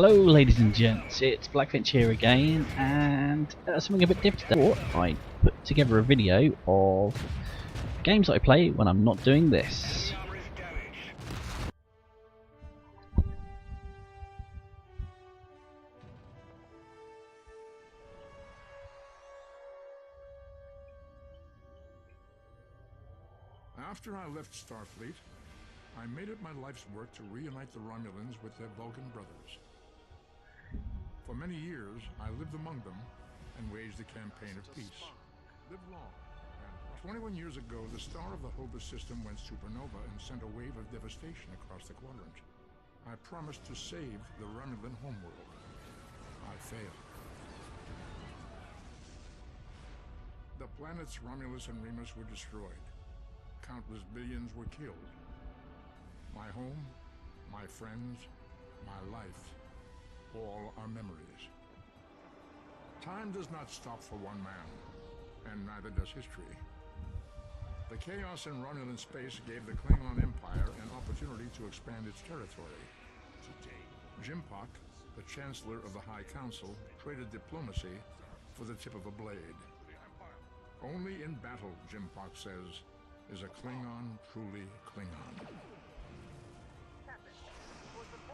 Hello ladies and gents, it's Blackfinch here again, and something a bit different today. I put together a video of games that I play when I'm not doing this. After I left Starfleet, I made it my life's work to reunite the Romulans with their Vulcan brothers. For many years, I lived among them and waged a campaign of peace. Live long. 21 years ago, the star of the Hobus system went supernova and sent a wave of devastation across the quadrant. I promised to save the Romulan homeworld. I failed. The planets Romulus and Remus were destroyed. Countless billions were killed. My home, my friends, my life, all are memories. Time does not stop for one man, and neither does history. The chaos in Romulan space gave the Klingon Empire an opportunity to expand its territory. Jimpak, the Chancellor of the High Council, traded diplomacy for the tip of a blade. Only in battle, Jimpak says, is a Klingon truly Klingon.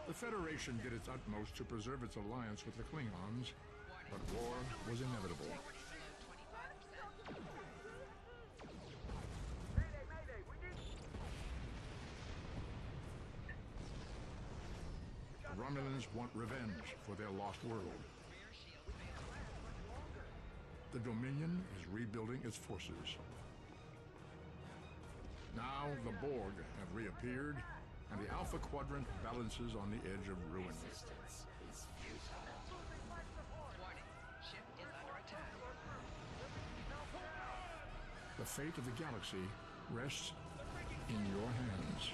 The Federation did its utmost to preserve its alliance with the Klingons, but war was inevitable. The Romulans want revenge for their lost world. The Dominion is rebuilding its forces. Now the Borg have reappeared, and the Alpha Quadrant balances on the edge of ruin. The fate of the galaxy rests in your hands.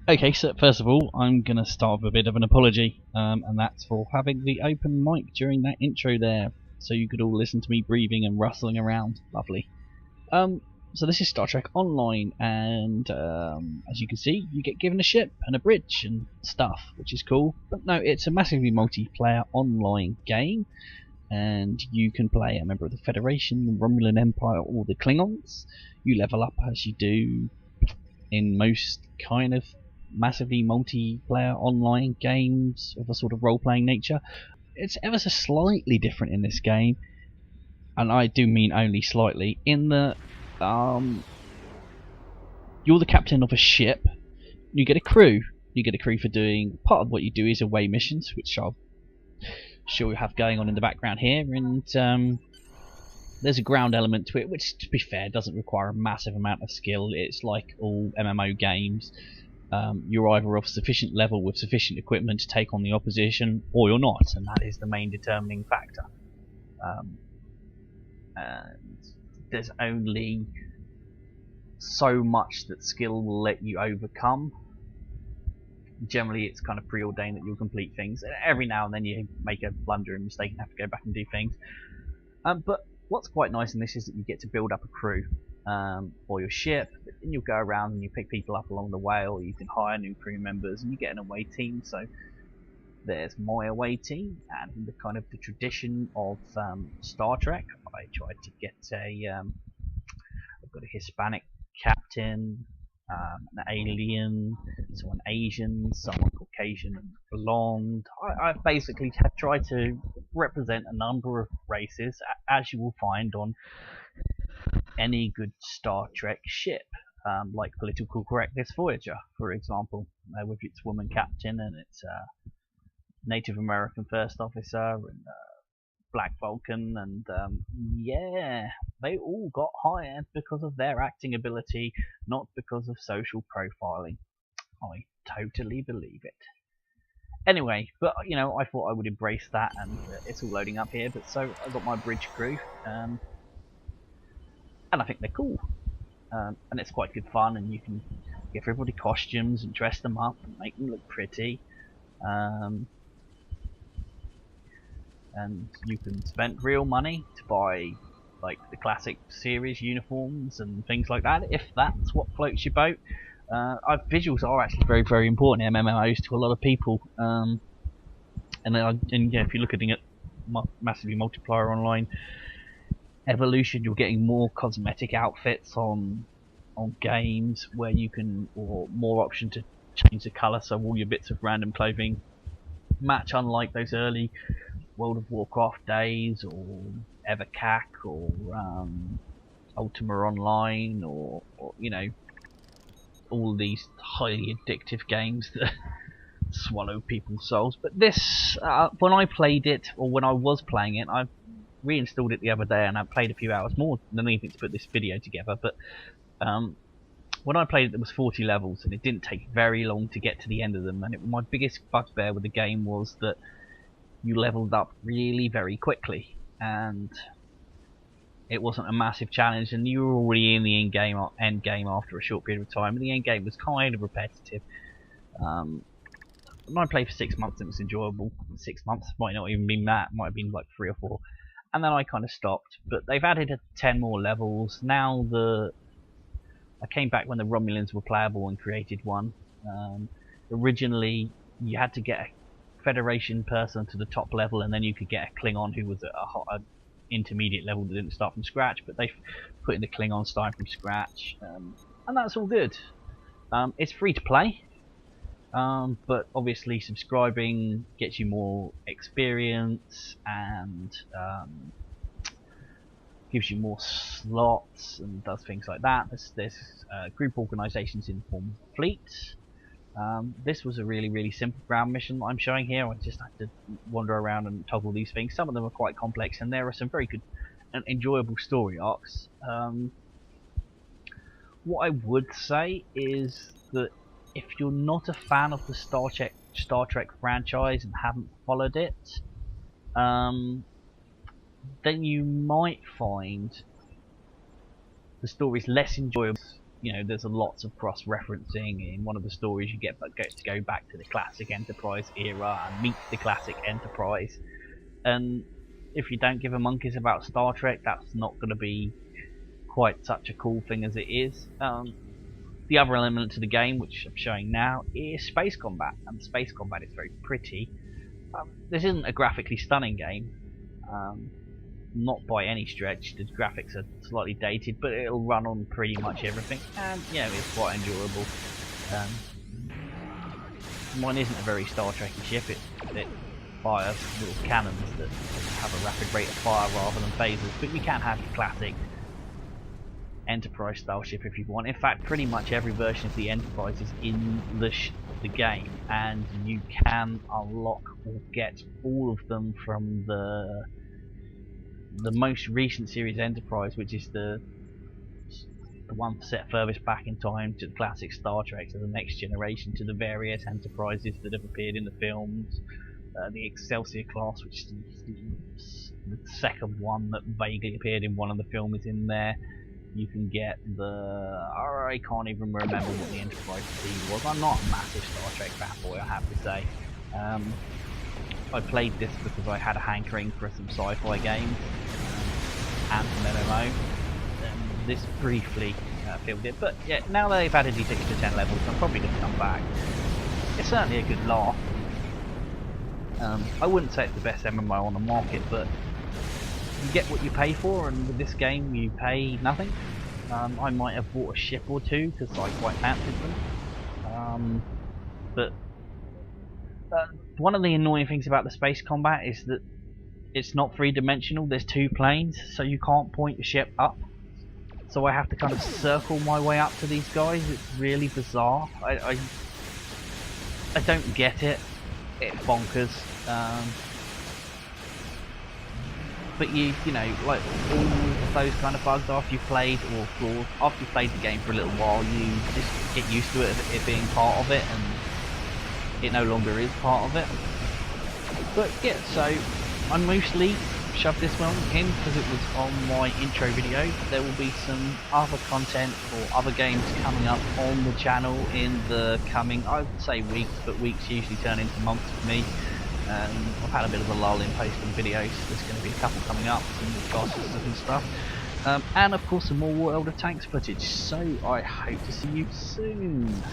Okay, so first of all, I'm going to start with a bit of an apology, and that's for having the open mic during that intro there, so you could all listen to me breathing and rustling around. Lovely. So this is Star Trek Online, and as you can see, you get given a ship and a bridge and stuff, which is cool. But no, it's a massively multiplayer online game, and you can play a member of the Federation, the Romulan Empire, or the Klingons. You level up as you do in most kind of massively multiplayer online games of a sort of role-playing nature. It's ever so slightly different in this game, and I do mean only slightly, in that you're the captain of a ship. You get a crew. You get a crew for doing part of what you do is away missions, which I'll sure have going on in the background here, and there's a ground element to it, which, to be fair, doesn't require a massive amount of skill. It's like all MMO games. You're either of sufficient level with sufficient equipment to take on the opposition, or you're not, and that is the main determining factor. And there's only so much that skill will let you overcome. Generally, it's kind of preordained that you'll complete things. Every now and then you make a blunder and mistake and have to go back and do things. But what's quite nice in this is that you get to build up a crew for your ship, and you'll go around and you pick people up along the way, or you can hire new crew members and you get an away team. So there's my away team, and in the kind of the tradition of Star Trek, I tried to get I've got a Hispanic captain, an alien, someone Asian, someone Caucasian and blonde. I've basically tried to represent a number of races, as you will find on any good Star Trek ship, like Political Correctness Voyager, for example, with its woman captain and its Native American first officer and Black Vulcan, and yeah, they all got hired because of their acting ability, not because of social profiling. I totally believe it. Anyway, but you know, I thought I would embrace that, and it's all loading up here. But so I got my bridge crew, and I think they're cool, and it's quite good fun, and you can give everybody costumes and dress them up and make them look pretty. And you can spend real money to buy like the classic series uniforms and things like that, if that's what floats your boat. Visuals are actually very, very important in MMOs to a lot of people. And yeah, if you're looking at massively multiplier online evolution, you're getting more cosmetic outfits on games where you can, or more option to change the colour, so all your bits of random clothing match, unlike those early World of Warcraft days, or Evercac, or Ultima Online, or you know, all these highly addictive games that swallow people's souls. But this, when I played it, or when I was playing it, I reinstalled it the other day and I played a few hours more than anything to put this video together. But when I played it, there was 40 levels, and it didn't take very long to get to the end of them. And my biggest bugbear with the game was that you leveled up really very quickly, and it wasn't a massive challenge, and you were already in the end game after a short period of time, and the end game was kind of repetitive. When I played for 6 months, it was enjoyable. 6 months might not even been that, might have been like 3 or 4, and then I kind of stopped. But they've added 10 more levels now. I came back when the Romulans were playable and created one. Originally, you had to get a Federation person to the top level, and then you could get a Klingon who was at a intermediate level that didn't start from scratch. But they've put in the Klingon starting from scratch, and that's all good. It's free to play, but obviously subscribing gets you more experience and gives you more slots and does things like that. There's group organisations in the form of fleets. This was a really, really simple ground mission that I'm showing here. I just had to wander around and toggle these things. Some of them are quite complex, and there are some very good and enjoyable story arcs. What I would say is that if you're not a fan of the Star Trek franchise and haven't followed it, then you might find the stories less enjoyable. You know, there's lots of cross-referencing. In one of the stories, you get to go back to the classic Enterprise era and meet the classic Enterprise. And if you don't give a monkeys about Star Trek, that's not going to be quite such a cool thing as it is. The other element to the game, which I'm showing now, is space combat, and space combat is very pretty. This isn't a graphically stunning game. Not by any stretch. The graphics are slightly dated, but it'll run on pretty much everything, and yeah, it's quite enjoyable. Mine isn't a very Star Trek-y ship. It fires little cannons that have a rapid rate of fire rather than phasers, but you can have the classic Enterprise style ship if you want. In fact, pretty much every version of the Enterprise is in the game, and you can unlock or get all of them from the most recent series Enterprise, which is the one set furthest back in time to the classic Star Trek, to the Next Generation, to the various Enterprises that have appeared in the films. The Excelsior class, which is the second one that vaguely appeared in one of the films, is in there. You can get I can't even remember what the Enterprise C was. I'm not a massive Star Trek fanboy, I have to say. I played this because I had a hankering for some sci-fi games and some MMO, and this briefly filled it. But yeah, now they've added these extra 10 levels, I'm probably going to come back. It's certainly a good laugh. I wouldn't say it's the best MMO on the market, but you get what you pay for, and with this game you pay nothing. I might have bought a ship or two because I quite fancied them. But one of the annoying things about the space combat is that it's not three-dimensional. There's 2 planes, so you can't point the ship up. So I have to kind of circle my way up to these guys. It's really bizarre. I don't get it. It's bonkers. But you know, like all those kind of bugs after you've played, or flaws, after you've played the game for a little while, you just get used to it being part of it, and it no longer is part of it. But yeah, so I mostly shoved this one in because it was on my intro video. There will be some other content or other games coming up on the channel in the coming, I would say weeks, but weeks usually turn into months for me. I've had a bit of a lull in posting videos. There's going to be a couple coming up, some bosses and stuff. And of course some more World of Tanks footage. So I hope to see you soon.